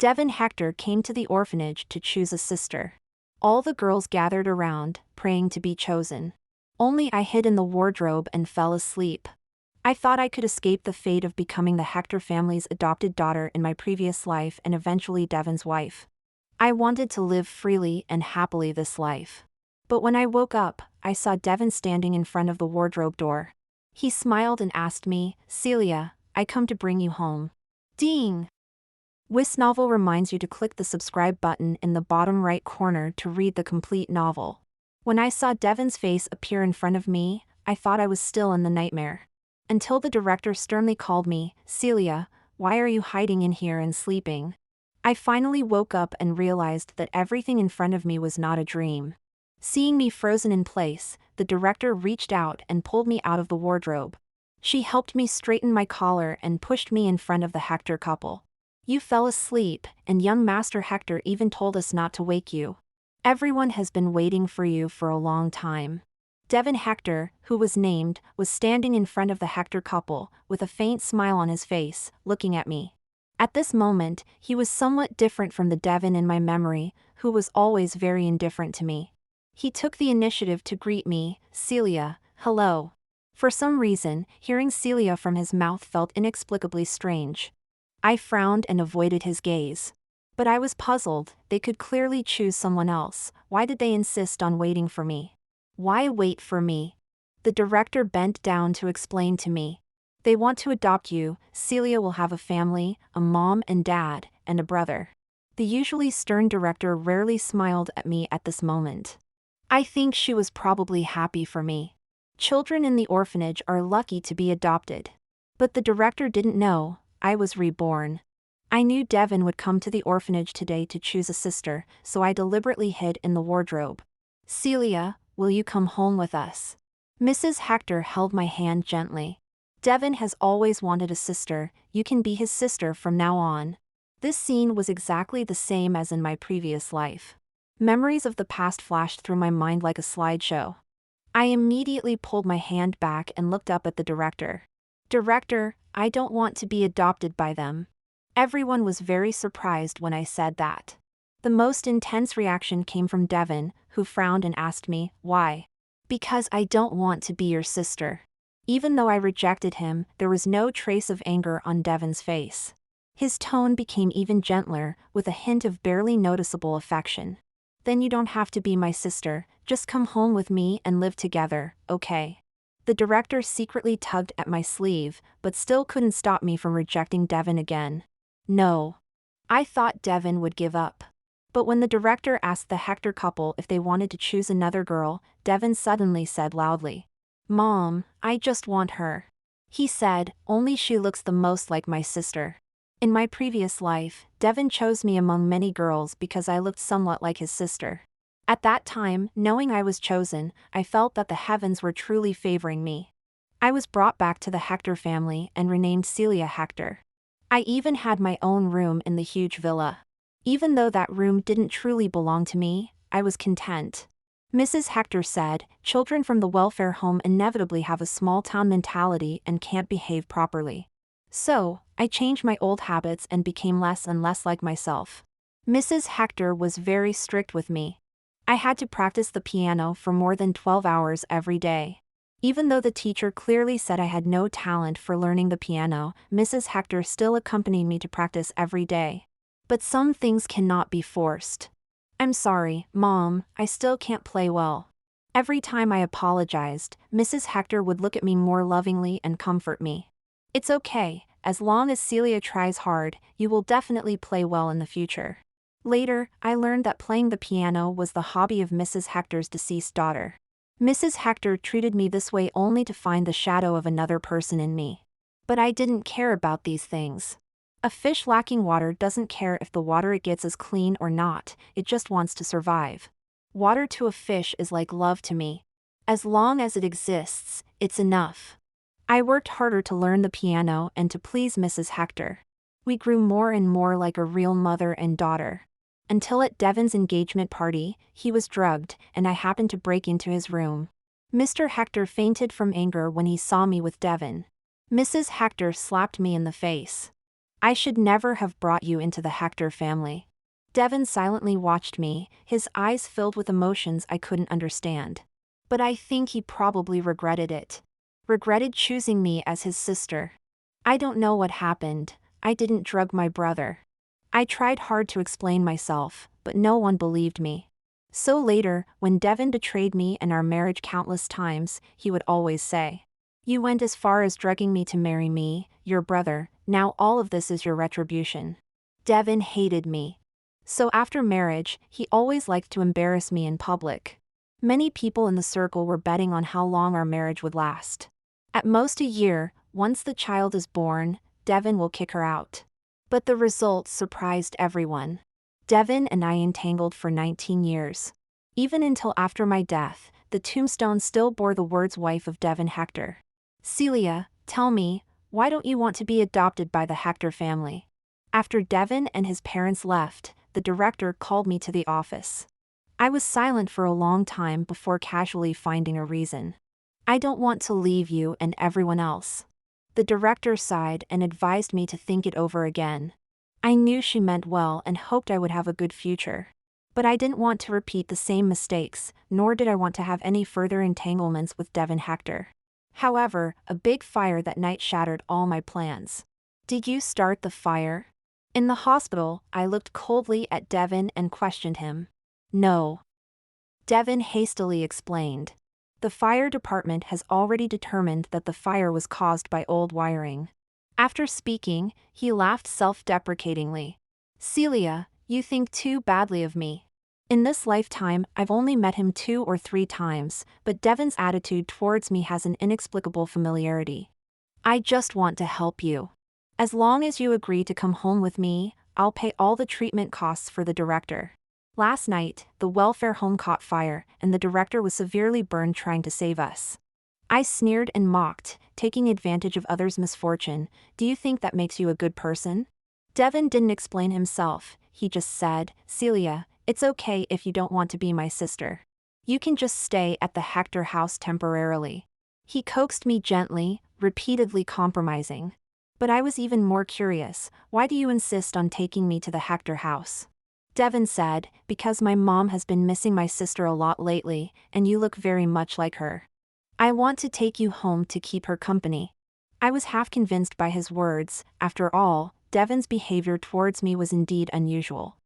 Devin Hector came to the orphanage to choose a sister. All the girls gathered around, praying to be chosen. Only I hid in the wardrobe and fell asleep. I thought I could escape the fate of becoming the Hector family's adopted daughter in my previous life and eventually Devin's wife. I wanted to live freely and happily this life. But when I woke up, I saw Devin standing in front of the wardrobe door. He smiled and asked me, "Celia, I come to bring you home." Ding! This novel reminds you to click the subscribe button in the bottom right corner to read the complete novel. When I saw Devin's face appear in front of me, I thought I was still in the nightmare. Until the director sternly called me, "Celia, why are you hiding in here and sleeping?" I finally woke up and realized that everything in front of me was not a dream. Seeing me frozen in place, the director reached out and pulled me out of the wardrobe. She helped me straighten my collar and pushed me in front of the Hector couple. "You fell asleep, and young Master Hector even told us not to wake you. Everyone has been waiting for you for a long time." Devin Hector, who was named, was standing in front of the Hector couple, with a faint smile on his face, looking at me. At this moment, he was somewhat different from the Devin in my memory, who was always very indifferent to me. He took the initiative to greet me, "Celia, hello." For some reason, hearing Celia from his mouth felt inexplicably strange. I frowned and avoided his gaze. But I was puzzled. They could clearly choose someone else. Why did they insist on waiting for me? Why wait for me? The director bent down to explain to me. "They want to adopt you. Celia will have a family, a mom and dad, and a brother." The usually stern director rarely smiled at me at this moment. I think she was probably happy for me. Children in the orphanage are lucky to be adopted. But the director didn't know, I was reborn. I knew Devin would come to the orphanage today to choose a sister, so I deliberately hid in the wardrobe. "Celia, will you come home with us?" Mrs. Hector held my hand gently. "Devin has always wanted a sister. You can be his sister from now on." This scene was exactly the same as in my previous life. Memories of the past flashed through my mind like a slideshow. I immediately pulled my hand back and looked up at the director. "Director, I don't want to be adopted by them." Everyone was very surprised when I said that. The most intense reaction came from Devin, who frowned and asked me, "Why?" "Because I don't want to be your sister." Even though I rejected him, there was no trace of anger on Devin's face. His tone became even gentler, with a hint of barely noticeable affection. "Then you don't have to be my sister, just come home with me and live together, okay?" The director secretly tugged at my sleeve, but still couldn't stop me from rejecting Devin again. No. I thought Devin would give up. But when the director asked the Hector couple if they wanted to choose another girl, Devin suddenly said loudly, "Mom, I just want her." He said, "Only she looks the most like my sister." In my previous life, Devin chose me among many girls because I looked somewhat like his sister. At that time, knowing I was chosen, I felt that the heavens were truly favoring me. I was brought back to the Hector family and renamed Celia Hector. I even had my own room in the huge villa. Even though that room didn't truly belong to me, I was content. Mrs. Hector said, "Children from the welfare home inevitably have a small-town mentality and can't behave properly." So, I changed my old habits and became less and less like myself. Mrs. Hector was very strict with me. I had to practice the piano for more than 12 hours every day. Even though the teacher clearly said I had no talent for learning the piano, Mrs. Hector still accompanied me to practice every day. But some things cannot be forced. "I'm sorry, Mom, I still can't play well." Every time I apologized, Mrs. Hector would look at me more lovingly and comfort me. "It's okay, as long as Celia tries hard, you will definitely play well in the future." Later, I learned that playing the piano was the hobby of Mrs. Hector's deceased daughter. Mrs. Hector treated me this way only to find the shadow of another person in me. But I didn't care about these things. A fish lacking water doesn't care if the water it gets is clean or not, it just wants to survive. Water to a fish is like love to me. As long as it exists, it's enough. I worked harder to learn the piano and to please Mrs. Hector. We grew more and more like a real mother and daughter. Until at Devin's engagement party, he was drugged, and I happened to break into his room. Mr. Hector fainted from anger when he saw me with Devin. Mrs. Hector slapped me in the face. I should never have brought you into the Hector family. Devin silently watched me, his eyes filled with emotions I couldn't understand. But I think he probably regretted it. Regretted choosing me as his sister. I don't know what happened. I didn't drug my brother. I tried hard to explain myself, but no one believed me. So later, when Devin betrayed me and our marriage countless times, he would always say, "You went as far as drugging me to marry me, your brother, now all of this is your retribution." Devin hated me. So after marriage, he always liked to embarrass me in public. Many people in the circle were betting on how long our marriage would last. At most a year, once the child is born, Devin will kick her out. But the results surprised everyone. Devin and I entangled for 19 years. Even until after my death, the tombstone still bore the words "wife of Devin Hector." Celia, tell me, why don't you want to be adopted by the Hector family? After Devin and his parents left, the director called me to the office. I was silent for a long time before casually finding a reason. "I don't want to leave you and everyone else." The director sighed and advised me to think it over again. I knew she meant well and hoped I would have a good future. But I didn't want to repeat the same mistakes, nor did I want to have any further entanglements with Devin Hector. However, a big fire that night shattered all my plans. "Did you start the fire?" In the hospital, I looked coldly at Devin and questioned him. "No." Devin hastily explained. "The fire department has already determined that the fire was caused by old wiring." After speaking, he laughed self-deprecatingly. "Celia, you think too badly of me. In this lifetime, I've only met him 2 or 3 times, but Devin's attitude towards me has an inexplicable familiarity. I just want to help you. As long as you agree to come home with me, I'll pay all the treatment costs for the director." Last night, the welfare home caught fire, and the director was severely burned trying to save us. I sneered and mocked, taking advantage of others' misfortune. "Do you think that makes you a good person?" Devin didn't explain himself, he just said, "Celia, it's okay if you don't want to be my sister. You can just stay at the Hector house temporarily." He coaxed me gently, repeatedly compromising. But I was even more curious. "Why do you insist on taking me to the Hector house?" Devin said, "Because my mom has been missing my sister a lot lately, and you look very much like her. I want to take you home to keep her company." I was half convinced by his words. After all, Devin's behavior towards me was indeed unusual.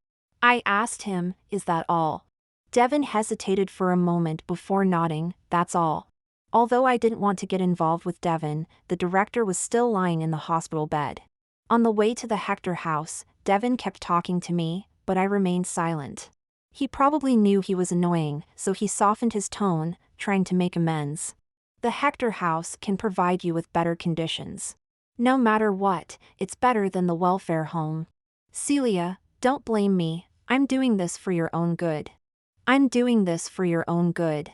I asked him, "Is that all?" Devin hesitated for a moment before nodding, "That's all." Although I didn't want to get involved with Devin, the director was still lying in the hospital bed. On the way to the Hector house, Devin kept talking to me, but I remained silent. He probably knew he was annoying, so he softened his tone, trying to make amends. "The Hector house can provide you with better conditions. No matter what, it's better than the welfare home. Celia, don't blame me, I'm doing this for your own good. I'm doing this for your own good."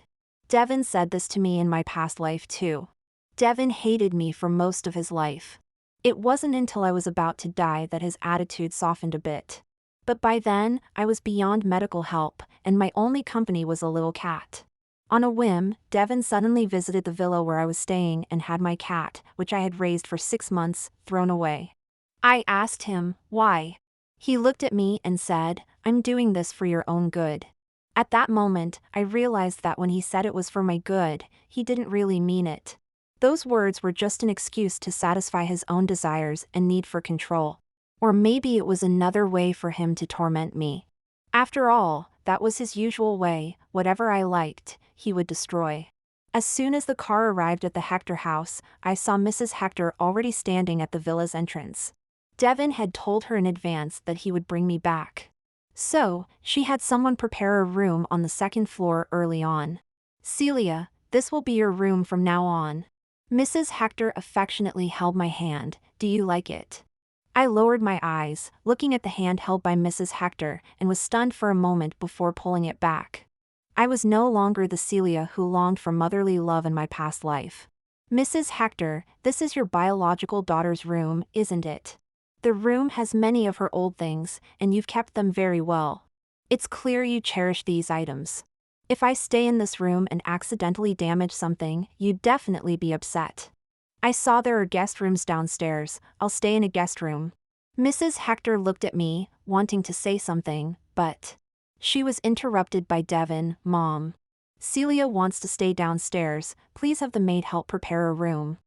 Devin said this to me in my past life too. Devin hated me for most of his life. It wasn't until I was about to die that his attitude softened a bit. But by then, I was beyond medical help, and my only company was a little cat. On a whim, Devin suddenly visited the villa where I was staying and had my cat, which I had raised for 6 months, thrown away. I asked him, "Why?" He looked at me and said, "I'm doing this for your own good." At that moment, I realized that when he said it was for my good, he didn't really mean it. Those words were just an excuse to satisfy his own desires and need for control. Or maybe it was another way for him to torment me. After all, that was his usual way. Whatever I liked, he would destroy. As soon as the car arrived at the Hector house, I saw Mrs. Hector already standing at the villa's entrance. Devin had told her in advance that he would bring me back. So, she had someone prepare a room on the 2nd floor early on. "Celia, this will be your room from now on." Mrs. Hector affectionately held my hand. "Do you like it?" I lowered my eyes, looking at the hand held by Mrs. Hector, and was stunned for a moment before pulling it back. I was no longer the Celia who longed for motherly love in my past life. "Mrs. Hector, this is your biological daughter's room, isn't it? The room has many of her old things, and you've kept them very well. It's clear you cherish these items. If I stay in this room and accidentally damage something, you'd definitely be upset. I saw there are guest rooms downstairs, I'll stay in a guest room." Mrs. Hector looked at me, wanting to say something, but she was interrupted by Devin. Mom, Celia wants to stay downstairs, please have the maid help prepare a room.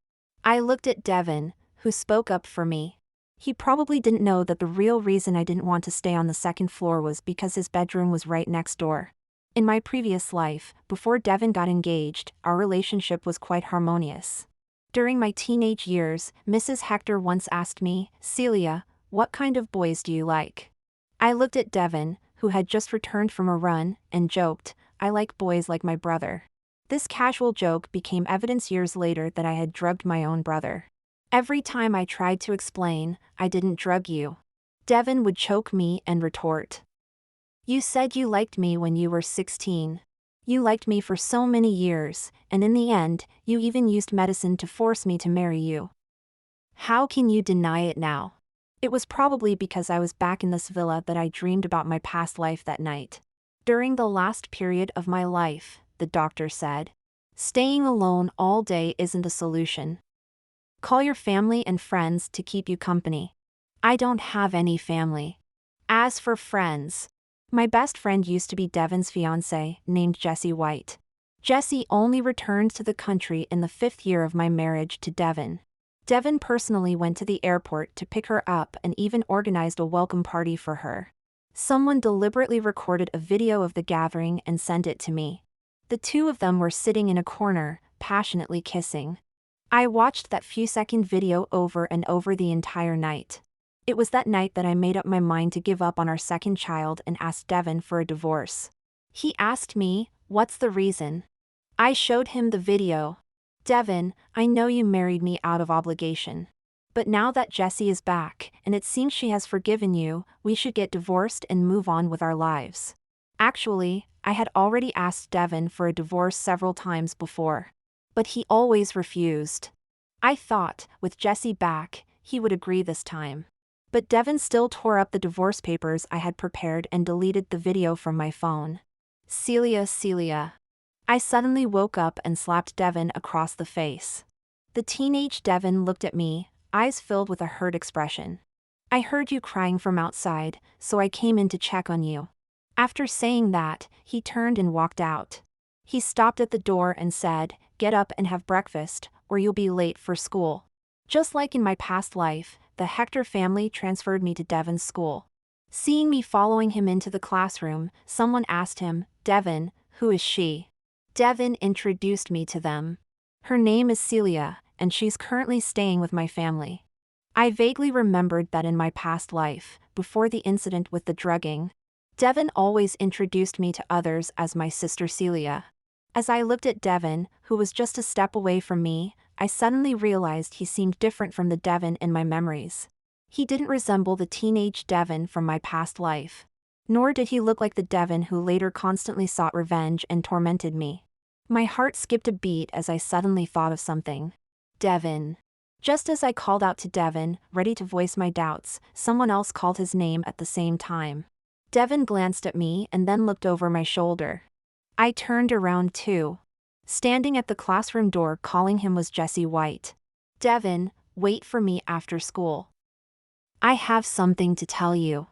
I looked at Devin, who spoke up for me. He probably didn't know that the real reason I didn't want to stay on the second floor was because his bedroom was right next door. In my previous life, before Devin got engaged, our relationship was quite harmonious. During my teenage years, Mrs. Hector once asked me, Celia, what kind of boys do you like? I looked at Devin, who had just returned from a run, and joked, I like boys like my brother. This casual joke became evidence years later that I had drugged my own brother. Every time I tried to explain, I didn't drug you, Devin would choke me and retort. You said you liked me when you were 16. You liked me for so many years, and in the end, you even used medicine to force me to marry you. How can you deny it now? It was probably because I was back in this villa that I dreamed about my past life that night. During the last period of my life, the doctor said, staying alone all day isn't the solution. Call your family and friends to keep you company. I don't have any family. As for friends, my best friend used to be Devin's fiancée, named Jessie White. Jessie only returned to the country in the 5th year of my marriage to Devin. Devin personally went to the airport to pick her up and even organized a welcome party for her. Someone deliberately recorded a video of the gathering and sent it to me. The two of them were sitting in a corner, passionately kissing. I watched that few-second video over and over the entire night. It was that night that I made up my mind to give up on our second child and asked Devin for a divorce. He asked me, what's the reason? I showed him the video. Devin, I know you married me out of obligation. But now that Jessie is back, and it seems she has forgiven you, we should get divorced and move on with our lives. Actually, I had already asked Devin for a divorce several times before. But he always refused. I thought, with Jessie back, he would agree this time. But Devin still tore up the divorce papers I had prepared and deleted the video from my phone. Celia. I suddenly woke up and slapped Devin across the face. The teenage Devin looked at me, eyes filled with a hurt expression. I heard you crying from outside, so I came in to check on you. After saying that, he turned and walked out. He stopped at the door and said, get up and have breakfast, or you'll be late for school. Just like in my past life, the Hector family transferred me to Devin's school. Seeing me following him into the classroom, someone asked him, Devin, who is she? Devin introduced me to them. Her name is Celia, and she's currently staying with my family. I vaguely remembered that in my past life, before the incident with the drugging, Devin always introduced me to others as my sister Celia. As I looked at Devin, who was just a step away from me, I suddenly realized he seemed different from the Devin in my memories. He didn't resemble the teenage Devin from my past life. Nor did he look like the Devin who later constantly sought revenge and tormented me. My heart skipped a beat as I suddenly thought of something. Devin. Just as I called out to Devin, ready to voice my doubts, someone else called his name at the same time. Devin glanced at me and then looked over my shoulder. I turned around too. Standing at the classroom door calling him was Jessie White. Devin, wait for me after school. I have something to tell you.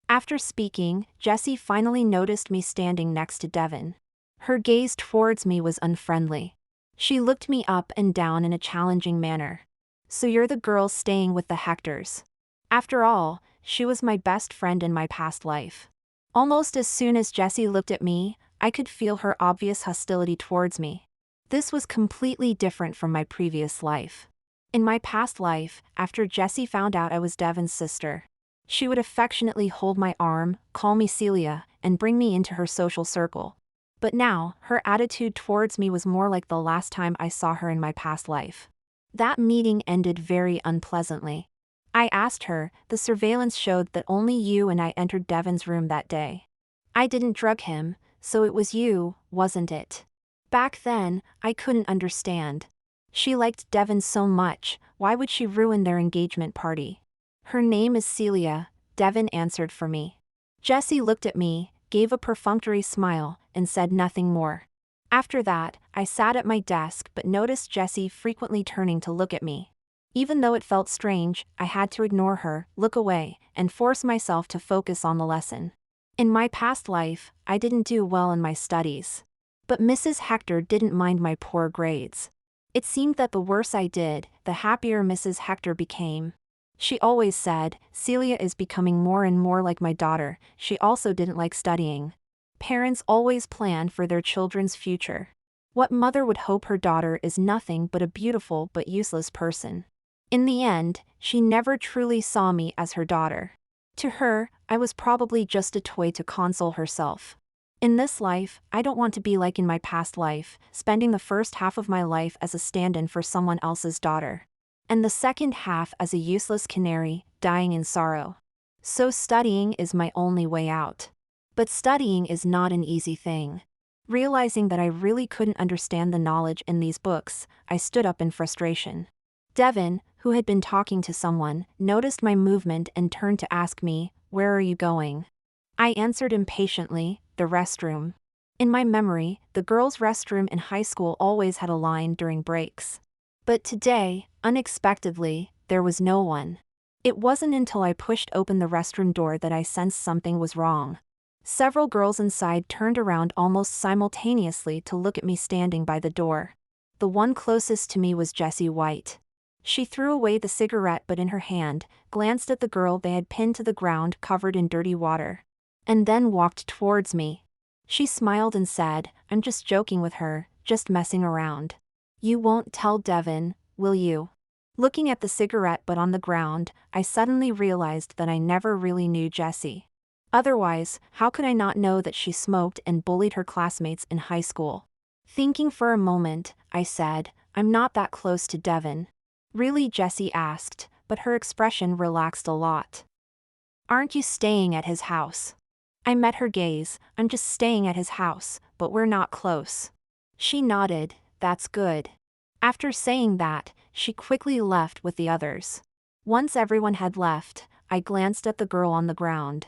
After speaking, Jessie finally noticed me standing next to Devin. Her gaze towards me was unfriendly. She looked me up and down in a challenging manner. So you're the girl staying with the Hectors. After all, she was my best friend in my past life. Almost as soon as Jessie looked at me, I could feel her obvious hostility towards me. This was completely different from my previous life. In my past life, after Jessie found out I was Devin's sister, she would affectionately hold my arm, call me Celia, and bring me into her social circle. But now, her attitude towards me was more like the last time I saw her in my past life. That meeting ended very unpleasantly. I asked her, the surveillance showed that only you and I entered Devin's room that day. I didn't drug him, so it was you, wasn't it? Back then, I couldn't understand. She liked Devin so much, why would she ruin their engagement party? Her name is Celia, Devin answered for me. Jessie looked at me, gave a perfunctory smile, and said nothing more. After that, I sat at my desk but noticed Jessie frequently turning to look at me. Even though it felt strange, I had to ignore her, look away, and force myself to focus on the lesson. In my past life, I didn't do well in my studies. But Mrs. Hector didn't mind my poor grades. It seemed that the worse I did, the happier Mrs. Hector became. She always said, "Celia is becoming more and more like my daughter." She also didn't like studying. Parents always plan for their children's future. What mother would hope her daughter is nothing but a beautiful but useless person? In the end, she never truly saw me as her daughter. To her, I was probably just a toy to console herself. In this life, I don't want to be like in my past life, spending the first half of my life as a stand-in for someone else's daughter, and the second half as a useless canary, dying in sorrow. So studying is my only way out. But studying is not an easy thing. Realizing that I really couldn't understand the knowledge in these books, I stood up in frustration. Devin, who had been talking to someone, noticed my movement and turned to ask me, "Where are you going?" I answered impatiently, "The restroom." In my memory, the girls' restroom in high school always had a line during breaks. But today, unexpectedly, there was no one. It wasn't until I pushed open the restroom door that I sensed something was wrong. Several girls inside turned around almost simultaneously to look at me standing by the door. The one closest to me was Jessie White. She threw away the cigarette butt in her hand, glanced at the girl they had pinned to the ground covered in dirty water, and then walked towards me. She smiled and said, "I'm just joking with her, just messing around. You won't tell Devin, will you?" Looking at the cigarette butt on the ground, I suddenly realized that I never really knew Jessie. Otherwise, how could I not know that she smoked and bullied her classmates in high school? Thinking for a moment, I said, "I'm not that close to Devin." "Really?" Jessie asked, but her expression relaxed a lot. "Aren't you staying at his house?" I met her gaze. "I'm just staying at his house, but we're not close." She nodded. "That's good." After saying that, she quickly left with the others. Once everyone had left, I glanced at the girl on the ground.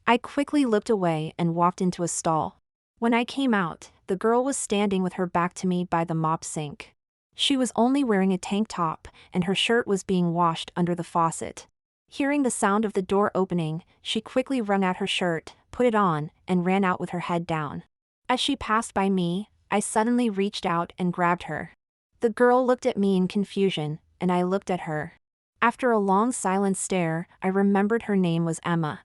I quickly looked away and walked into a stall. When I came out, the girl was standing with her back to me by the mop sink. She was only wearing a tank top, and her shirt was being washed under the faucet. Hearing the sound of the door opening, she quickly wrung out her shirt, put it on, and ran out with her head down. As she passed by me, I suddenly reached out and grabbed her. The girl looked at me in confusion, and I looked at her. After a long silent stare, I remembered her name was Emma.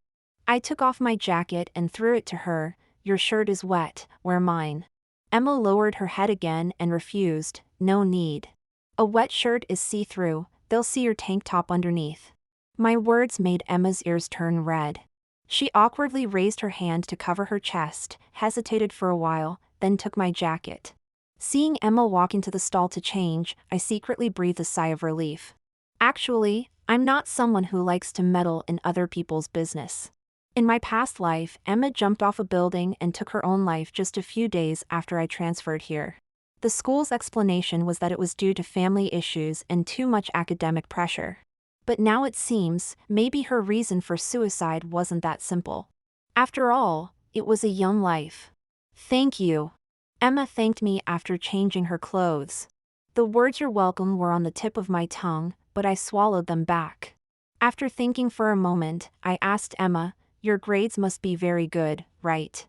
I took off my jacket and threw it to her. "Your shirt is wet, wear mine." Emma lowered her head again and refused. "No need. A wet shirt is see-through, they'll see your tank top underneath." My words made Emma's ears turn red. She awkwardly raised her hand to cover her chest, hesitated for a while, then took my jacket. Seeing Emma walk into the stall to change, I secretly breathed a sigh of relief. Actually, I'm not someone who likes to meddle in other people's business. In my past life, Emma jumped off a building and took her own life just a few days after I transferred here. The school's explanation was that it was due to family issues and too much academic pressure. But now it seems, maybe her reason for suicide wasn't that simple. After all, it was a young life. "Thank you." Emma thanked me after changing her clothes. The words "you're welcome" were on the tip of my tongue, but I swallowed them back. After thinking for a moment, I asked Emma, "Your grades must be very good, right?"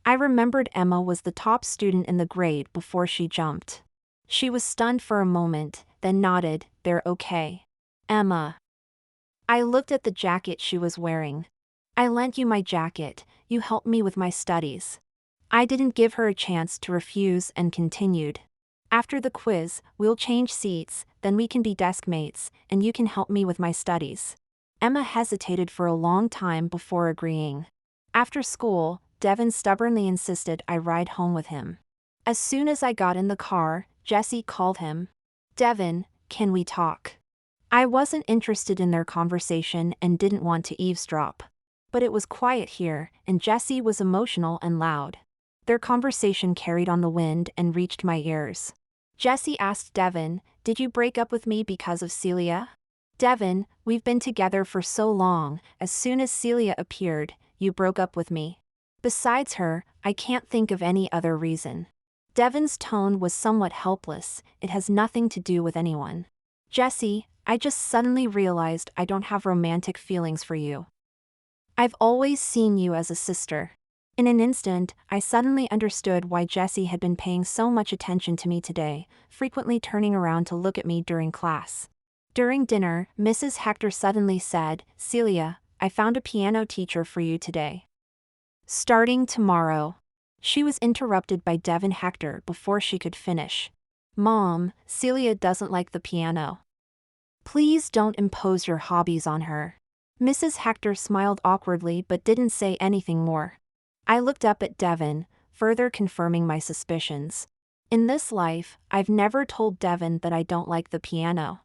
I remembered Emma was the top student in the grade before she jumped. She was stunned for a moment, then nodded. "They're okay." "Emma." I looked at the jacket she was wearing. "I lent you my jacket, you helped me with my studies." I didn't give her a chance to refuse and continued. "After the quiz, we'll change seats, then we can be desk mates, and you can help me with my studies." Emma hesitated for a long time before agreeing. After school, Devin stubbornly insisted I ride home with him. As soon as I got in the car, Jessie called him. "Devin, can we talk?" I wasn't interested in their conversation and didn't want to eavesdrop. But it was quiet here, and Jessie was emotional and loud. Their conversation carried on the wind and reached my ears. Jessie asked Devin, "Did you break up with me because of Celia?" "Devin, we've been together for so long, as soon as Celia appeared, you broke up with me. Besides her, I can't think of any other reason." Devin's tone was somewhat helpless. "It has nothing to do with anyone." "Jessie, I just suddenly realized I don't have romantic feelings for you. I've always seen you as a sister. In an instant, I suddenly understood why Jessie had been paying so much attention to me today, frequently turning around to look at me during class. During dinner, Mrs. Hector suddenly said, "Celia, I found a piano teacher for you today. Starting tomorrow." She was interrupted by Devin Hector before she could finish. "Mom, Celia doesn't like the piano. Please don't impose your hobbies on her." Mrs. Hector smiled awkwardly but didn't say anything more. I looked up at Devin, further confirming my suspicions. In this life, I've never told Devin that I don't like the piano.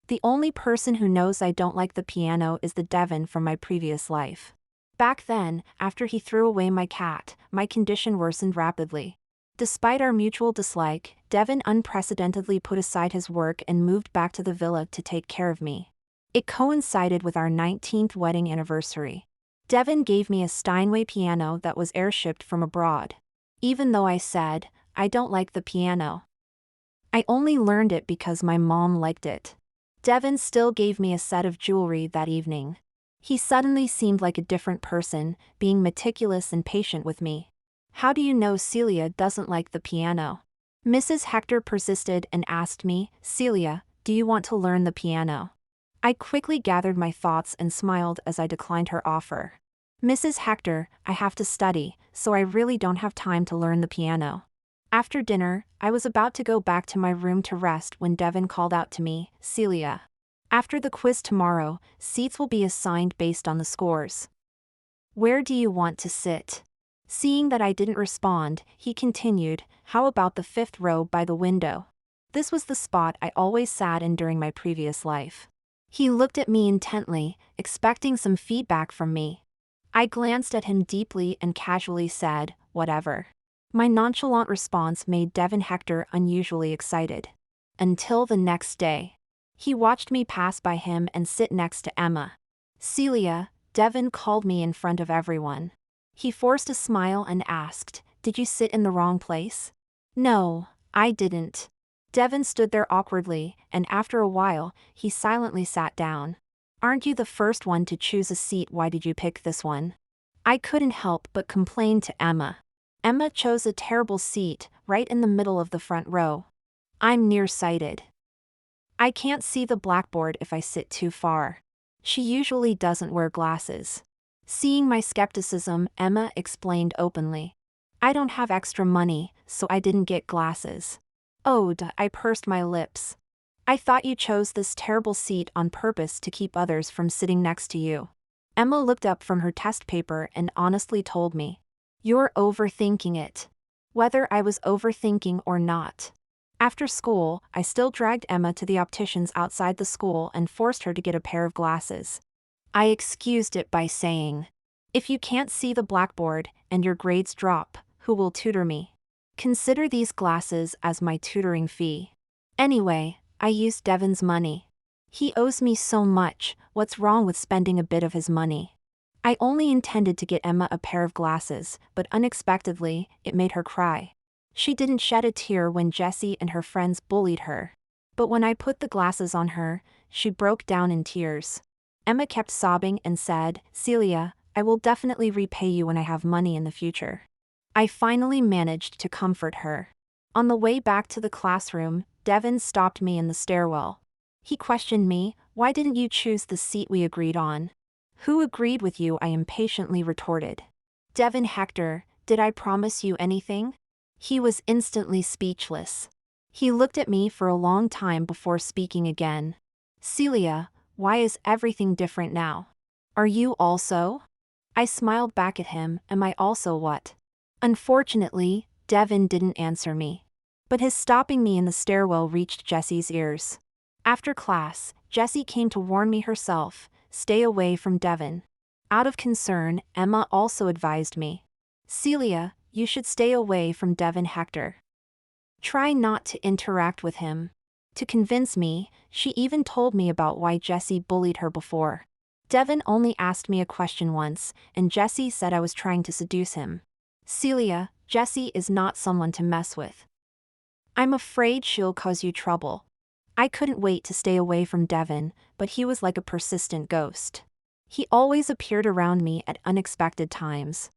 The only person who knows I don't like the piano is the Devin from my previous life. Back then, after he threw away my cat, my condition worsened rapidly. Despite our mutual dislike, Devin unprecedentedly put aside his work and moved back to the villa to take care of me. It coincided with our 19th wedding anniversary. Devin gave me a Steinway piano that was airshipped from abroad. Even though I said, I don't like the piano. I only learned it because my mom liked it. Devin still gave me a set of jewelry that evening. He suddenly seemed like a different person, being meticulous and patient with me. "How do you know Celia doesn't like the piano?" Mrs. Hector persisted and asked me, "Celia, do you want to learn the piano?" I quickly gathered my thoughts and smiled as I declined her offer. "Mrs. Hector, I have to study, so I really don't have time to learn the piano." After dinner, I was about to go back to my room to rest when Devin called out to me, "Celia, after the quiz tomorrow, seats will be assigned based on the scores. Where do you want to sit?" Seeing that I didn't respond, he continued, "How about the 5th row by the window?" This was the spot I always sat in during my previous life. He looked at me intently, expecting some feedback from me. I glanced at him deeply and casually said, "Whatever." My nonchalant response made Devin Hector unusually excited. Until the next day. He watched me pass by him and sit next to Emma. "Celia," Devin called me in front of everyone. He forced a smile and asked, "Did you sit in the wrong place?" "No, I didn't." Devin stood there awkwardly, and after a while, he silently sat down. "Aren't you the first one to choose a seat? Why did you pick this one?" I couldn't help but complain to Emma. Emma chose a terrible seat, right in the middle of the front row. "I'm nearsighted. I can't see the blackboard if I sit too far." She usually doesn't wear glasses. Seeing my skepticism, Emma explained openly, "I don't have extra money, so I didn't get glasses." I pursed my lips. "I thought you chose this terrible seat on purpose to keep others from sitting next to you." Emma looked up from her test paper and honestly told me, "You're overthinking it." Whether I was overthinking or not. After school, I still dragged Emma to the opticians outside the school and forced her to get a pair of glasses. I excused it by saying, "If you can't see the blackboard and your grades drop, who will tutor me? Consider these glasses as my tutoring fee." Anyway, I used Devin's money. He owes me so much, what's wrong with spending a bit of his money? I only intended to get Emma a pair of glasses, but unexpectedly, it made her cry. She didn't shed a tear when Jessie and her friends bullied her. But when I put the glasses on her, she broke down in tears. Emma kept sobbing and said, "Celia, I will definitely repay you when I have money in the future." I finally managed to comfort her. On the way back to the classroom, Devin stopped me in the stairwell. He questioned me, "Why didn't you choose the seat we agreed on?" "Who agreed with you?" I impatiently retorted. "Devin Hector, did I promise you anything?" He was instantly speechless. He looked at me for a long time before speaking again. "Celia, why is everything different now? Are you also?" I smiled back at him, "Am I also what?" Unfortunately, Devin didn't answer me. But his stopping me in the stairwell reached Jessie's ears. After class, Jessie came to warn me herself, "Stay away from Devin." Out of concern, Emma also advised me, "Celia, you should stay away from Devin Hector. Try not to interact with him." To convince me, she even told me about why Jessie bullied her before. Devin only asked me a question once, and Jessie said I was trying to seduce him. "Celia, Jessie is not someone to mess with. I'm afraid she'll cause you trouble." I couldn't wait to stay away from Devin, but he was like a persistent ghost. He always appeared around me at unexpected times.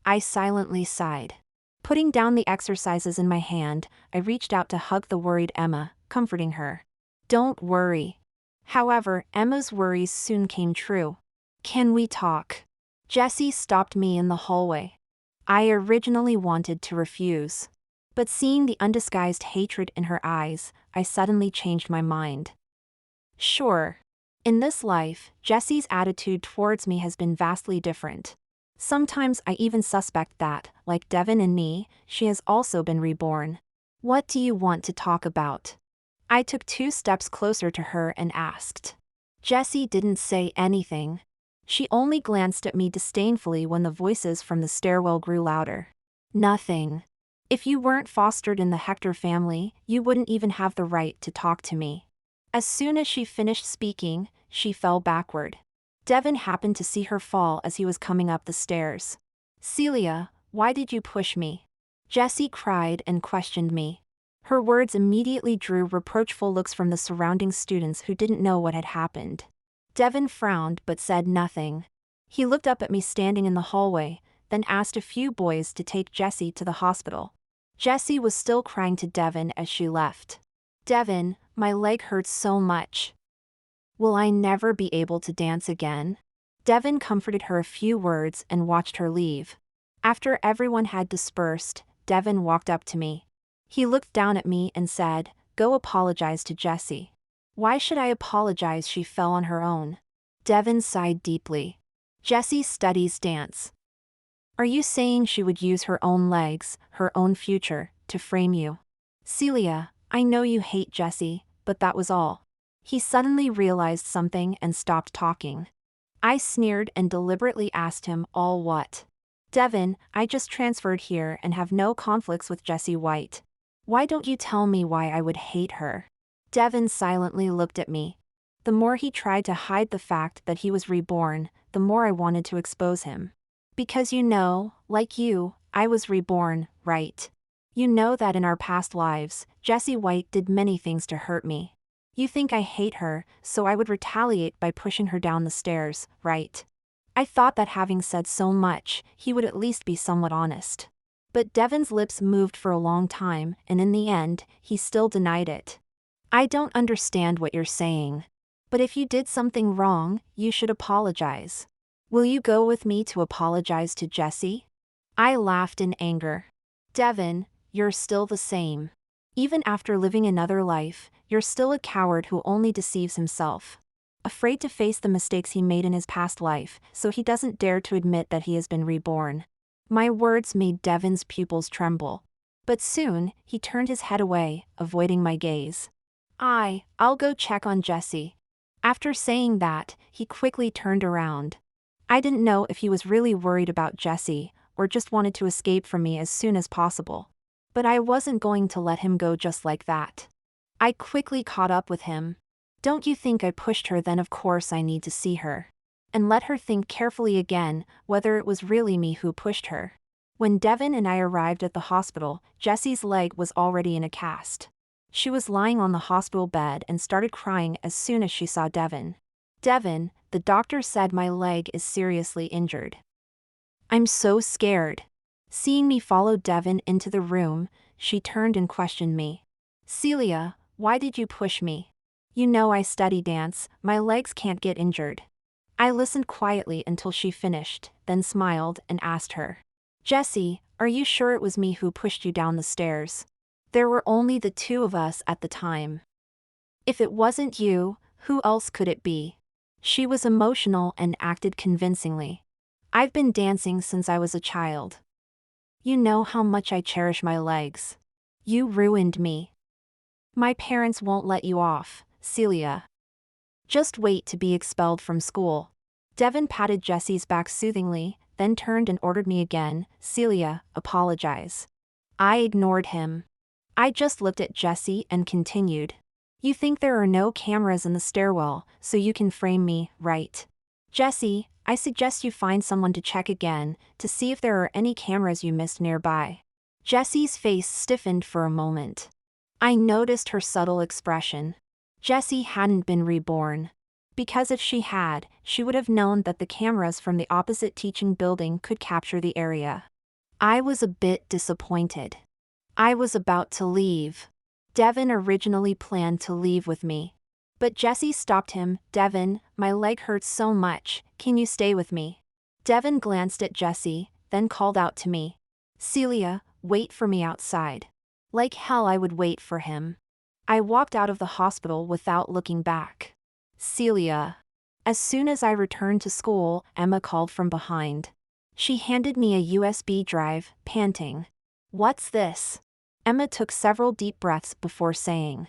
I silently sighed. Putting down the exercises in my hand, I reached out to hug the worried Emma, comforting her. "Don't worry." However, Emma's worries soon came true. "Can we talk?" Jessie stopped me in the hallway. I originally wanted to refuse. But seeing the undisguised hatred in her eyes, I suddenly changed my mind. Sure. In this life, Jessie's attitude towards me has been vastly different. Sometimes I even suspect that, like Devin and me, she has also been reborn. "What do you want to talk about?" I took 2 steps closer to her and asked. Jessie didn't say anything. She only glanced at me disdainfully when the voices from the stairwell grew louder. "Nothing. If you weren't fostered in the Hector family, you wouldn't even have the right to talk to me." As soon as she finished speaking, she fell backward. Devin happened to see her fall as he was coming up the stairs. "Celia, why did you push me?" Jessie cried and questioned me. Her words immediately drew reproachful looks from the surrounding students who didn't know what had happened. Devin frowned but said nothing. He looked up at me standing in the hallway, then asked a few boys to take Jessie to the hospital. Jessie was still crying to Devin as she left. "Devin, my leg hurts so much. Will I never be able to dance again?" Devin comforted her a few words and watched her leave. After everyone had dispersed, Devin walked up to me. He looked down at me and said, "Go apologize to Jessie." "Why should I apologize? She fell on her own." Devin sighed deeply. "Jessie studies dance. Are you saying she would use her own legs, her own future, to frame you?" "Celia, I know you hate Jessie, but that was all." He suddenly realized something and stopped talking. I sneered and deliberately asked him, "All what?" "Devin, I just transferred here and have no conflicts with Jessie White. Why don't you tell me why I would hate her?" Devin silently looked at me. The more he tried to hide the fact that he was reborn, the more I wanted to expose him. "Because you know, like you, I was reborn, right? You know that in our past lives, Jessie White did many things to hurt me. You think I hate her, so I would retaliate by pushing her down the stairs, right?" I thought that having said so much, he would at least be somewhat honest. But Devin's lips moved for a long time, and in the end, he still denied it. "I don't understand what you're saying. But if you did something wrong, you should apologize. Will you go with me to apologize to Jessie?" I laughed in anger. "Devin, you're still the same. Even after living another life, you're still a coward who only deceives himself. Afraid to face the mistakes he made in his past life, so he doesn't dare to admit that he has been reborn." My words made Devin's pupils tremble. But soon, he turned his head away, avoiding my gaze. I'll go check on Jessie." After saying that, he quickly turned around. I didn't know if he was really worried about Jessie, or just wanted to escape from me as soon as possible. But I wasn't going to let him go just like that. I quickly caught up with him. "Don't you think I pushed her? Then of course I need to see her. And let her think carefully again, whether it was really me who pushed her." When Devin and I arrived at the hospital, Jessie's leg was already in a cast. She was lying on the hospital bed and started crying as soon as she saw Devin. "Devin, the doctor said my leg is seriously injured." "I'm so scared." Seeing me follow Devin into the room, she turned and questioned me. "Celia, why did you push me? You know I study dance, my legs can't get injured." I listened quietly until she finished, then smiled and asked her, "Jessie, are you sure it was me who pushed you down the stairs? There were only the 2 of us at the time." "If it wasn't you, who else could it be?" She was emotional and acted convincingly. "I've been dancing since I was a child. You know how much I cherish my legs. You ruined me. My parents won't let you off, Celia. Just wait to be expelled from school." Devin patted Jessie's back soothingly, then turned and ordered me again, "Celia, apologize." I ignored him. I just looked at Jessie and continued. "You think there are no cameras in the stairwell, so you can frame me, right? Jessie, I suggest you find someone to check again, to see if there are any cameras you missed nearby." Jessie's face stiffened for a moment. I noticed her subtle expression. Jessie hadn't been reborn. Because if she had, she would have known that the cameras from the opposite teaching building could capture the area. I was a bit disappointed. I was about to leave. Devin originally planned to leave with me. But Jessie stopped him. Devin, my leg hurts so much, can you stay with me? Devin glanced at Jessie, then called out to me. Celia, wait for me outside. Like hell I would wait for him. I walked out of the hospital without looking back. Celia. As soon as I returned to school, Emma called from behind. She handed me a USB drive, panting. What's this? Emma took several deep breaths before saying.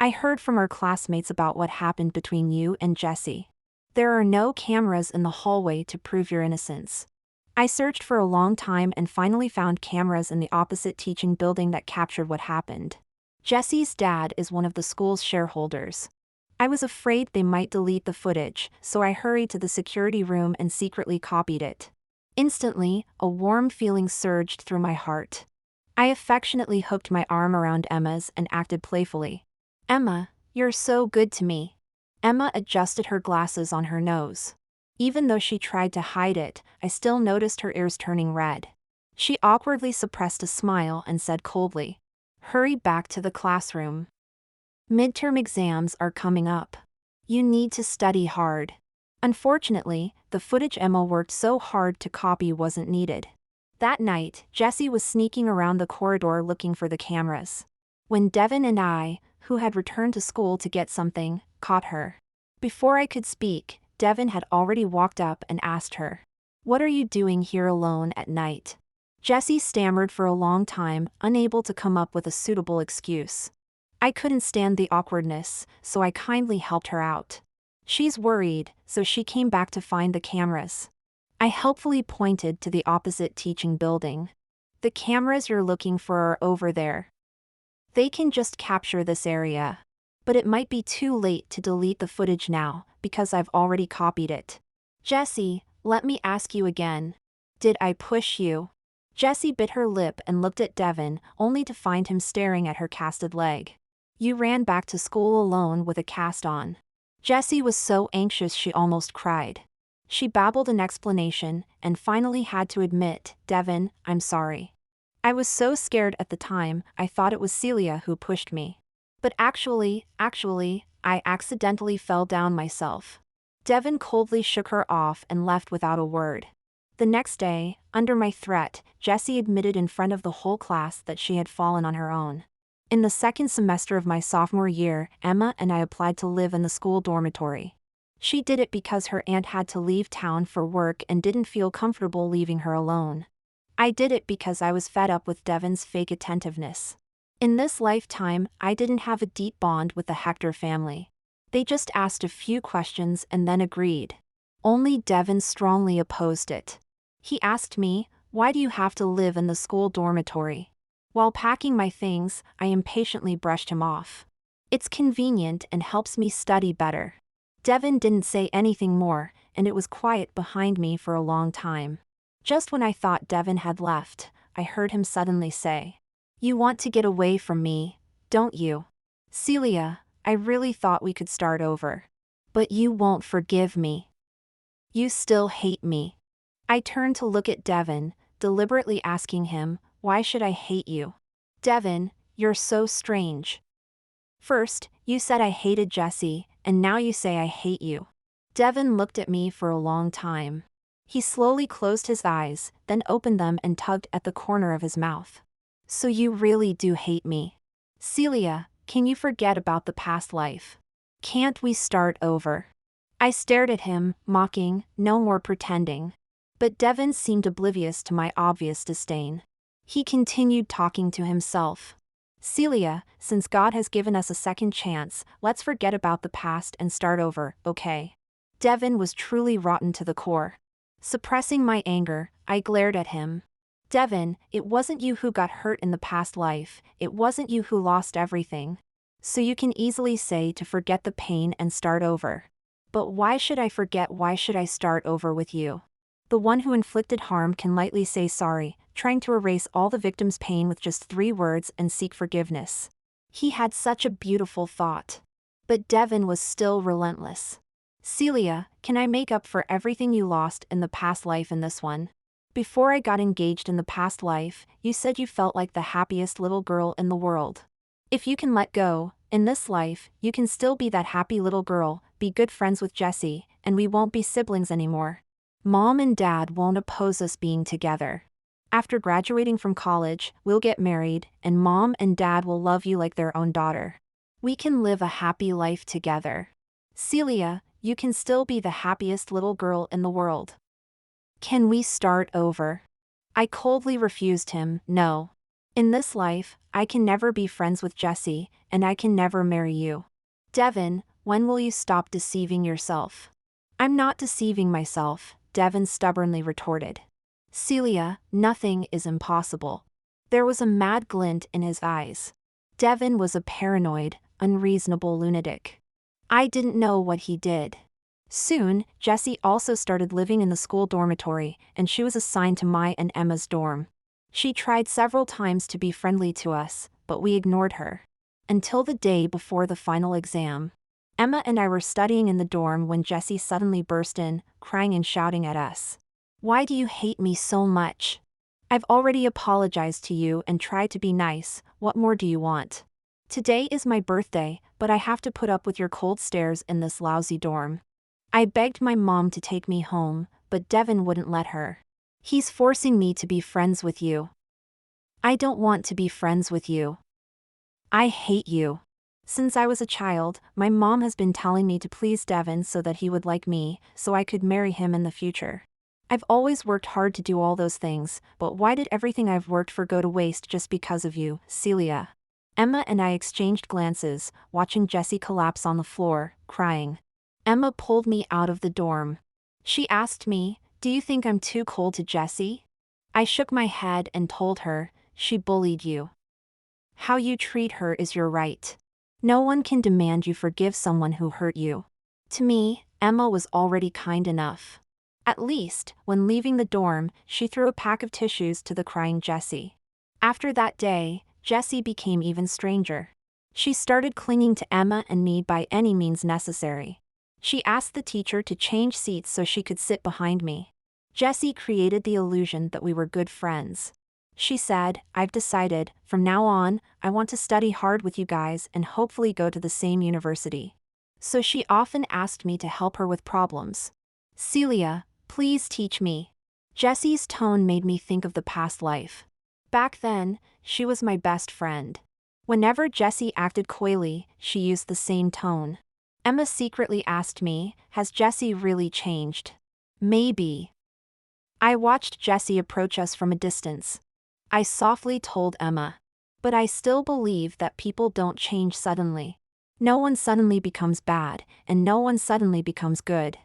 I heard from our classmates about what happened between you and Jessie. There are no cameras in the hallway to prove your innocence. I searched for a long time and finally found cameras in the opposite teaching building that captured what happened. Jessie's dad is one of the school's shareholders. I was afraid they might delete the footage, so I hurried to the security room and secretly copied it. Instantly, a warm feeling surged through my heart. I affectionately hooked my arm around Emma's and acted playfully. Emma, you're so good to me. Emma adjusted her glasses on her nose. Even though she tried to hide it, I still noticed her ears turning red. She awkwardly suppressed a smile and said coldly, hurry back to the classroom. Midterm exams are coming up. You need to study hard. Unfortunately, the footage Emma worked so hard to copy wasn't needed. That night, Jessie was sneaking around the corridor looking for the cameras. When Devin and I, who had returned to school to get something, caught her. Before I could speak, Devin had already walked up and asked her, what are you doing here alone at night? Jessie stammered for a long time, unable to come up with a suitable excuse. I couldn't stand the awkwardness, so I kindly helped her out. She's worried, so she came back to find the cameras. I helpfully pointed to the opposite teaching building. The cameras you're looking for are over there. They can just capture this area. But it might be too late to delete the footage now, because I've already copied it. Jessie, let me ask you again. Did I push you? Jessie bit her lip and looked at Devin, only to find him staring at her casted leg. You ran back to school alone with a cast on. Jessie was so anxious she almost cried. She babbled an explanation, and finally had to admit, Devin, I'm sorry. I was so scared at the time, I thought it was Celia who pushed me. But actually, I accidentally fell down myself. Devin coldly shook her off and left without a word. The next day, under my threat, Jessie admitted in front of the whole class that she had fallen on her own. In the second semester of my sophomore year, Emma and I applied to live in the school dormitory. She did it because her aunt had to leave town for work and didn't feel comfortable leaving her alone. I did it because I was fed up with Devin's fake attentiveness. In this lifetime, I didn't have a deep bond with the Hector family. They just asked a few questions and then agreed. Only Devin strongly opposed it. He asked me, why do you have to live in the school dormitory? While packing my things, I impatiently brushed him off. It's convenient and helps me study better. Devin didn't say anything more, and it was quiet behind me for a long time. Just when I thought Devin had left, I heard him suddenly say, you want to get away from me, don't you? Celia, I really thought we could start over. But you won't forgive me. You still hate me. I turned to look at Devin, deliberately asking him, why should I hate you? Devin, you're so strange. First, you said I hated Jessie, and now you say I hate you. Devin looked at me for a long time. He slowly closed his eyes, then opened them and tugged at the corner of his mouth. So you really do hate me. Celia, can you forget about the past life? Can't we start over? I stared at him, mocking, no more pretending. But Devin seemed oblivious to my obvious disdain. He continued talking to himself. Celia, since God has given us a second chance, let's forget about the past and start over, okay? Devin was truly rotten to the core. Suppressing my anger, I glared at him. Devin, it wasn't you who got hurt in the past life, it wasn't you who lost everything. So you can easily say to forget the pain and start over. But why should I forget? Why should I start over with you? The one who inflicted harm can lightly say sorry, trying to erase all the victim's pain with just 3 words and seek forgiveness. He had such a beautiful thought. But Devin was still relentless. Celia, can I make up for everything you lost in the past life in this one? Before I got engaged in the past life, you said you felt like the happiest little girl in the world. If you can let go, in this life, you can still be that happy little girl, be good friends with Jesse, and we won't be siblings anymore. Mom and Dad won't oppose us being together. After graduating from college, we'll get married, and Mom and Dad will love you like their own daughter. We can live a happy life together. Celia, you can still be the happiest little girl in the world. Can we start over? I coldly refused him, no. In this life, I can never be friends with Jesse, and I can never marry you. Devin, when will you stop deceiving yourself? I'm not deceiving myself, Devin stubbornly retorted. Celia, nothing is impossible. There was a mad glint in his eyes. Devin was a paranoid, unreasonable lunatic. I didn't know what he did. Soon, Jessie also started living in the school dormitory, and she was assigned to my and Emma's dorm. She tried several times to be friendly to us, but we ignored her. Until the day before the final exam. Emma and I were studying in the dorm when Jessie suddenly burst in, crying and shouting at us. Why do you hate me so much? I've already apologized to you and tried to be nice, what more do you want? Today is my birthday, but I have to put up with your cold stares in this lousy dorm. I begged my mom to take me home, but Devin wouldn't let her. He's forcing me to be friends with you. I don't want to be friends with you. I hate you. Since I was a child, my mom has been telling me to please Devin so that he would like me, so I could marry him in the future. I've always worked hard to do all those things, but why did everything I've worked for go to waste just because of you, Celia? Emma and I exchanged glances, watching Jessie collapse on the floor, crying. Emma pulled me out of the dorm. She asked me, do you think I'm too cold to Jessie? I shook my head and told her, she bullied you. How you treat her is your right. No one can demand you forgive someone who hurt you. To me, Emma was already kind enough. At least, when leaving the dorm, she threw a pack of tissues to the crying Jessie. After that day, Jessie became even stranger. She started clinging to Emma and me by any means necessary. She asked the teacher to change seats so she could sit behind me. Jessie created the illusion that we were good friends. She said, I've decided, from now on, I want to study hard with you guys and hopefully go to the same university. So she often asked me to help her with problems. Celia, please teach me. Jessie's tone made me think of the past life. Back then, she was my best friend. Whenever Jessie acted coyly, she used the same tone. Emma secretly asked me, has Jessie really changed? Maybe. I watched Jessie approach us from a distance. I softly told Emma. But I still believe that people don't change suddenly. No one suddenly becomes bad, and no one suddenly becomes good.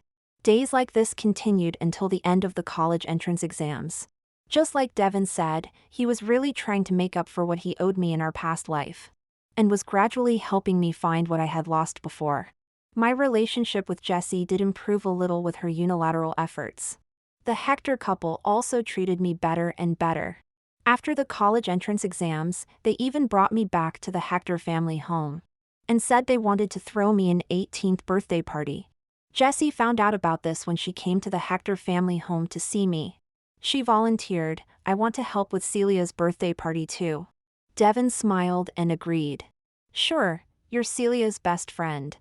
Days like this continued until the end of the college entrance exams. Just like Devin said, he was really trying to make up for what he owed me in our past life. And was gradually helping me find what I had lost before. My relationship with Jessie did improve a little with her unilateral efforts. The Hector couple also treated me better and better. After the college entrance exams, they even brought me back to the Hector family home. And said they wanted to throw me an 18th birthday party. Jessie found out about this when she came to the Hector family home to see me. She volunteered, I want to help with Celia's birthday party too. Devin smiled and agreed. Sure, you're Celia's best friend.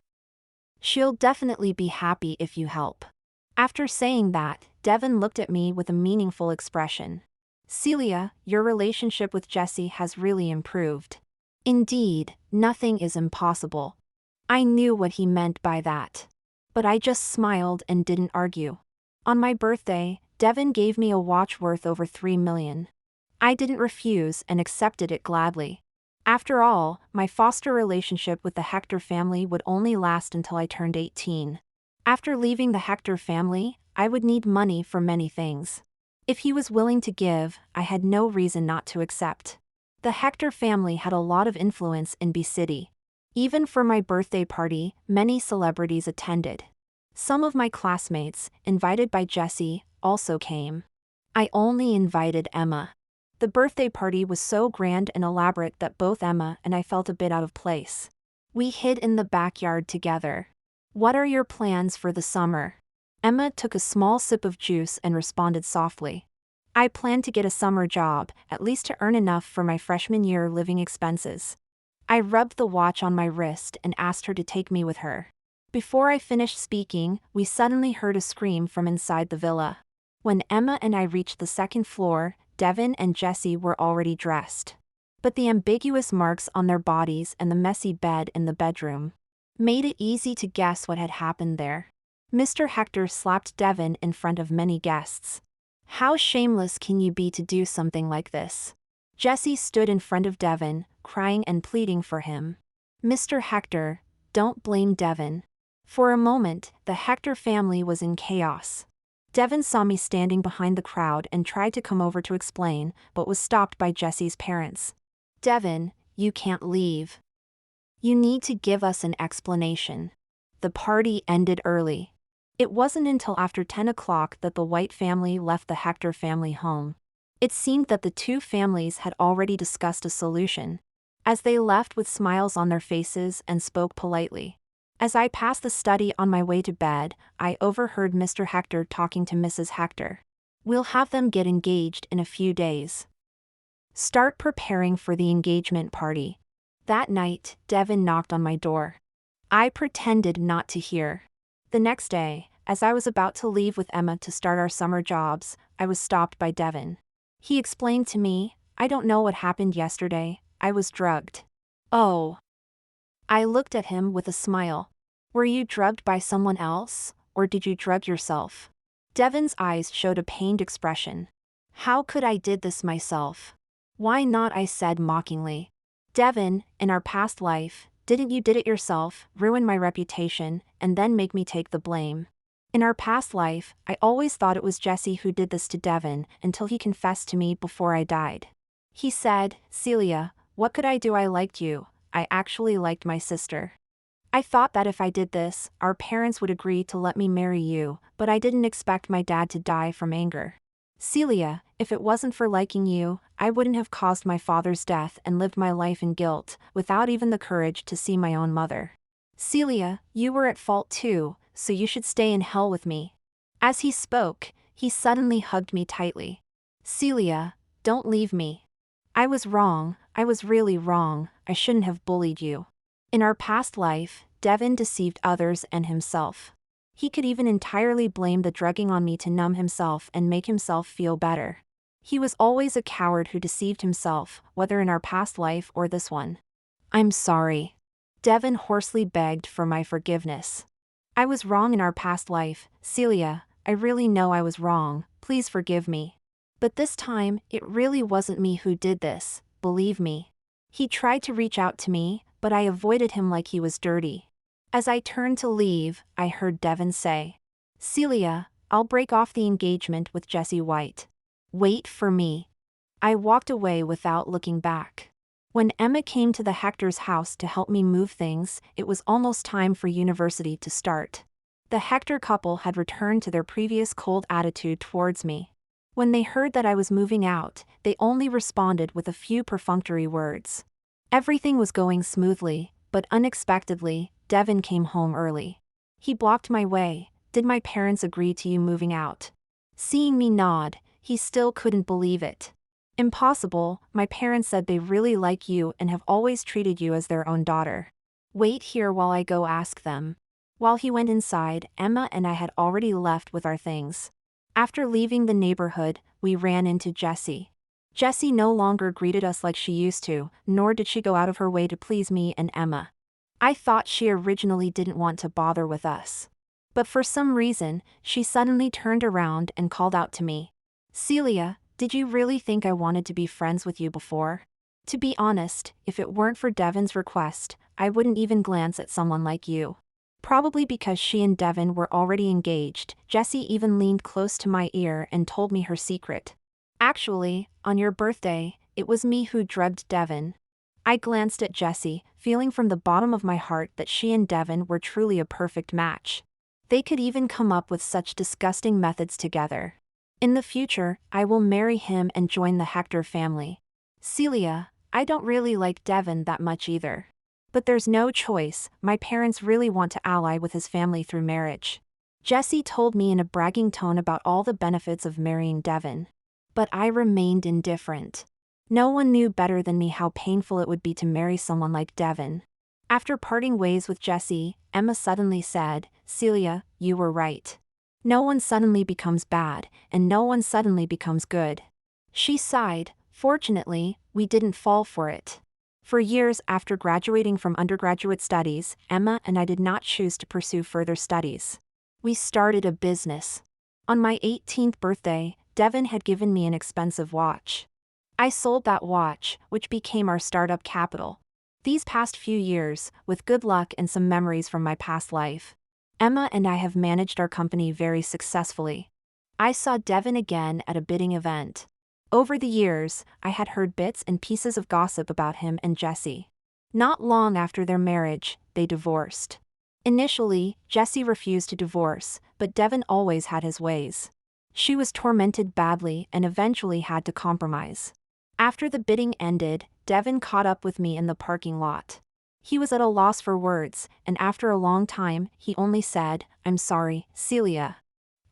She'll definitely be happy if you help. After saying that, Devin looked at me with a meaningful expression. Celia, your relationship with Jessie has really improved. Indeed, nothing is impossible. I knew what he meant by that. But I just smiled and didn't argue. On my birthday, Devin gave me a watch worth over $3 million. I didn't refuse and accepted it gladly. After all, my foster relationship with the Hector family would only last until I turned 18. After leaving the Hector family, I would need money for many things. If he was willing to give, I had no reason not to accept. The Hector family had a lot of influence in B City. Even for my birthday party, many celebrities attended. Some of my classmates, invited by Jessie, also came. I only invited Emma. The birthday party was so grand and elaborate that both Emma and I felt a bit out of place. We hid in the backyard together. What are your plans for the summer? Emma took a small sip of juice and responded softly. I plan to get a summer job, at least to earn enough for my freshman year living expenses. I rubbed the watch on my wrist and asked her to take me with her. Before I finished speaking, we suddenly heard a scream from inside the villa. When Emma and I reached the second floor, Devin and Jessie were already dressed. But the ambiguous marks on their bodies and the messy bed in the bedroom made it easy to guess what had happened there. Mr. Hector slapped Devin in front of many guests. How shameless can you be to do something like this? Jessie stood in front of Devin, crying and pleading for him. Mr. Hector, don't blame Devin. For a moment, the Hector family was in chaos. Devin saw me standing behind the crowd and tried to come over to explain, but was stopped by Jessie's parents. Devin, you can't leave. You need to give us an explanation. The party ended early. It wasn't until after 10 o'clock that the White family left the Hector family home. It seemed that the two families had already discussed a solution. As they left with smiles on their faces and spoke politely. As I passed the study on my way to bed, I overheard Mr. Hector talking to Mrs. Hector. We'll have them get engaged in a few days. Start preparing for the engagement party. That night, Devin knocked on my door. I pretended not to hear. The next day, as I was about to leave with Emma to start our summer jobs, I was stopped by Devin. He explained to me, I don't know what happened yesterday, I was drugged. Oh. I looked at him with a smile. Were you drugged by someone else, or did you drug yourself? Devin's eyes showed a pained expression. How could I did this myself? Why not, I said mockingly. Devin, in our past life, didn't you did it yourself, ruin my reputation, and then make me take the blame? In our past life, I always thought it was Jessie who did this to Devin until he confessed to me before I died. He said, Celia, what could I do? I liked you, I actually liked my sister. I thought that if I did this, our parents would agree to let me marry you, but I didn't expect my dad to die from anger. Celia, if it wasn't for liking you, I wouldn't have caused my father's death and lived my life in guilt, without even the courage to see my own mother. Celia, you were at fault too, so you should stay in hell with me. As he spoke, he suddenly hugged me tightly. Celia, don't leave me. I was wrong, I was really wrong, I shouldn't have bullied you. In our past life, Devin deceived others and himself. He could even entirely blame the drugging on me to numb himself and make himself feel better. He was always a coward who deceived himself, whether in our past life or this one. I'm sorry. Devin hoarsely begged for my forgiveness. I was wrong in our past life, Celia, I really know I was wrong, please forgive me. But this time, it really wasn't me who did this, believe me. He tried to reach out to me, but I avoided him like he was dirty. As I turned to leave, I heard Devin say, Celia, I'll break off the engagement with Jessie White. Wait for me. I walked away without looking back. When Emma came to the Hector's house to help me move things, it was almost time for university to start. The Hector couple had returned to their previous cold attitude towards me. When they heard that I was moving out, they only responded with a few perfunctory words. Everything was going smoothly, but unexpectedly, Devin came home early. He blocked my way. Did my parents agree to you moving out? Seeing me nod, he still couldn't believe it. Impossible, my parents said they really like you and have always treated you as their own daughter. Wait here while I go ask them. While he went inside, Emma and I had already left with our things. After leaving the neighborhood, we ran into Jessie. Jessie no longer greeted us like she used to, nor did she go out of her way to please me and Emma. I thought she originally didn't want to bother with us. But for some reason, she suddenly turned around and called out to me. Celia, did you really think I wanted to be friends with you before? To be honest, if it weren't for Devin's request, I wouldn't even glance at someone like you. Probably because she and Devin were already engaged, Jessie even leaned close to my ear and told me her secret. Actually, on your birthday, it was me who drugged Devin. I glanced at Jessie, feeling from the bottom of my heart that she and Devin were truly a perfect match. They could even come up with such disgusting methods together. In the future, I will marry him and join the Hector family. Celia, I don't really like Devin that much either. But there's no choice, my parents really want to ally with his family through marriage. Jesse told me in a bragging tone about all the benefits of marrying Devin. But I remained indifferent. No one knew better than me how painful it would be to marry someone like Devin. After parting ways with Jesse, Emma suddenly said, "Celia, you were right. No one suddenly becomes bad, and no one suddenly becomes good." She sighed. Fortunately, we didn't fall for it. For years after graduating from undergraduate studies, Emma and I did not choose to pursue further studies. We started a business. On my 18th birthday, Devin had given me an expensive watch. I sold that watch, which became our startup capital. These past few years, with good luck and some memories from my past life, Emma and I have managed our company very successfully. I saw Devin again at a bidding event. Over the years, I had heard bits and pieces of gossip about him and Jesse. Not long after their marriage, they divorced. Initially, Jesse refused to divorce, but Devin always had his ways. She was tormented badly and eventually had to compromise. After the bidding ended, Devin caught up with me in the parking lot. He was at a loss for words, and after a long time, he only said, "I'm sorry, Celia."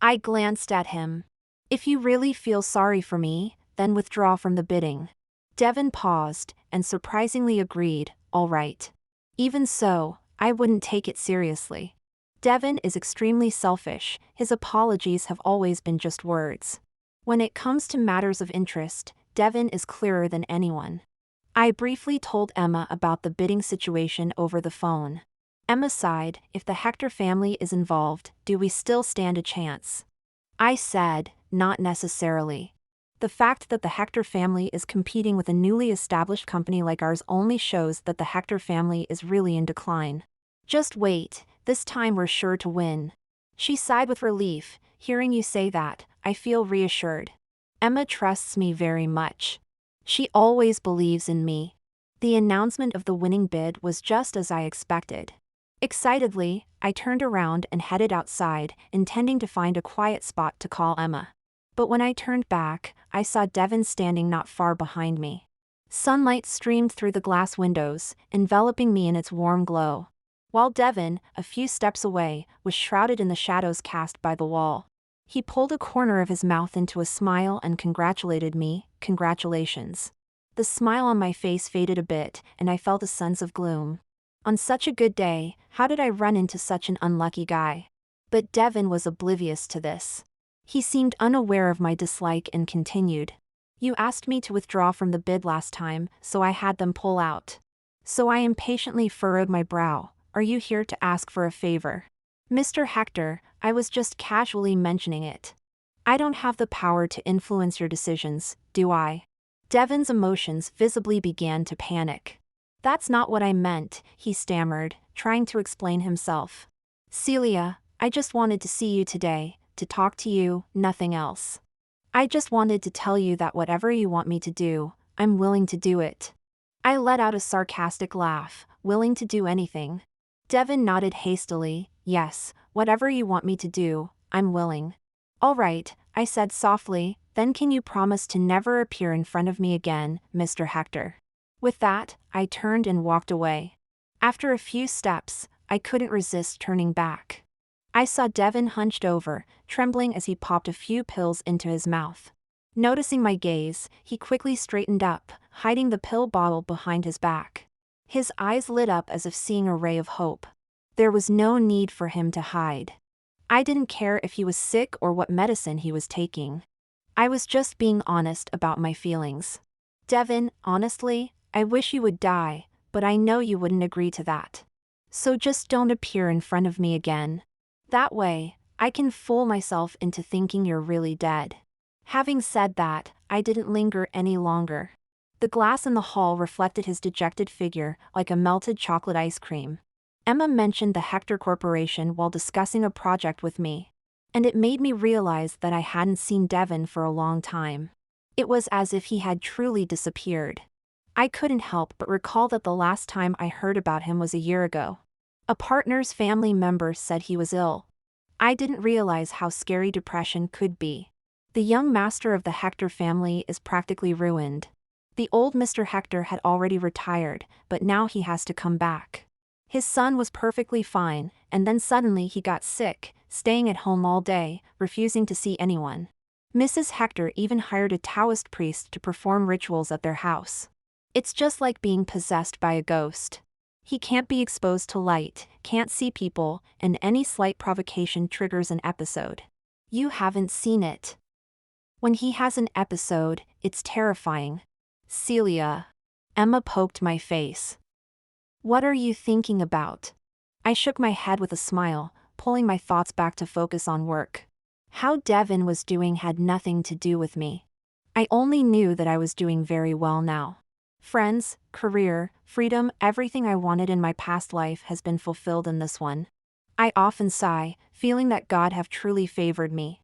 I glanced at him. "If you really feel sorry for me, then withdraw from the bidding." Devin paused, and surprisingly agreed, "All right." Even so, I wouldn't take it seriously. Devin is extremely selfish, his apologies have always been just words. When it comes to matters of interest, Devin is clearer than anyone. I briefly told Emma about the bidding situation over the phone. Emma sighed, "If the Hector family is involved, do we still stand a chance?" I said, "Not necessarily. The fact that the Hector family is competing with a newly established company like ours only shows that the Hector family is really in decline. Just wait, this time we're sure to win." She sighed with relief. "Hearing you say that, I feel reassured. Emma trusts me very much. She always believes in me." The announcement of the winning bid was just as I expected. Excitedly, I turned around and headed outside, intending to find a quiet spot to call Emma. But when I turned back, I saw Devin standing not far behind me. Sunlight streamed through the glass windows, enveloping me in its warm glow. While Devin, a few steps away, was shrouded in the shadows cast by the wall. He pulled a corner of his mouth into a smile and congratulated me. "Congratulations." The smile on my face faded a bit, and I felt a sense of gloom. On such a good day, how did I run into such an unlucky guy? But Devin was oblivious to this. He seemed unaware of my dislike and continued. "You asked me to withdraw from the bid last time, so I had them pull out." So I impatiently furrowed my brow. "Are you here to ask for a favor?" "Mr. Hector, I was just casually mentioning it. I don't have the power to influence your decisions, do I?" Devin's emotions visibly began to panic. "That's not what I meant," he stammered, trying to explain himself. "Celia, I just wanted to see you today, to talk to you, nothing else. I just wanted to tell you that whatever you want me to do, I'm willing to do it." I let out a sarcastic laugh. "Willing to do anything?" Devin nodded hastily. "Yes, whatever you want me to do, I'm willing." "All right," I said softly, "then can you promise to never appear in front of me again, Mr. Hector?" With that, I turned and walked away. After a few steps, I couldn't resist turning back. I saw Devin hunched over, trembling as he popped a few pills into his mouth. Noticing my gaze, he quickly straightened up, hiding the pill bottle behind his back. His eyes lit up as if seeing a ray of hope. There was no need for him to hide. I didn't care if he was sick or what medicine he was taking. I was just being honest about my feelings. "Devin, honestly, I wish you would die, but I know you wouldn't agree to that. So just don't appear in front of me again. That way, I can fool myself into thinking you're really dead." Having said that, I didn't linger any longer. The glass in the hall reflected his dejected figure, like a melted chocolate ice cream. Emma mentioned the Hector Corporation while discussing a project with me. And it made me realize that I hadn't seen Devin for a long time. It was as if he had truly disappeared. I couldn't help but recall that the last time I heard about him was a year ago. A partner's family member said he was ill. I didn't realize how scary depression could be. The young master of the Hector family is practically ruined. The old Mr. Hector had already retired, but now he has to come back. His son was perfectly fine, and then suddenly he got sick, staying at home all day, refusing to see anyone. Mrs. Hector even hired a Taoist priest to perform rituals at their house. It's just like being possessed by a ghost. He can't be exposed to light, can't see people, and any slight provocation triggers an episode. You haven't seen it. When he has an episode, it's terrifying. Celia. Emma poked my face. What are you thinking about? I shook my head with a smile, pulling my thoughts back to focus on work. How Devin was doing had nothing to do with me. I only knew that I was doing very well now. Friends, career, freedom, everything I wanted in my past life has been fulfilled in this one. I often sigh, feeling that God have truly favored me.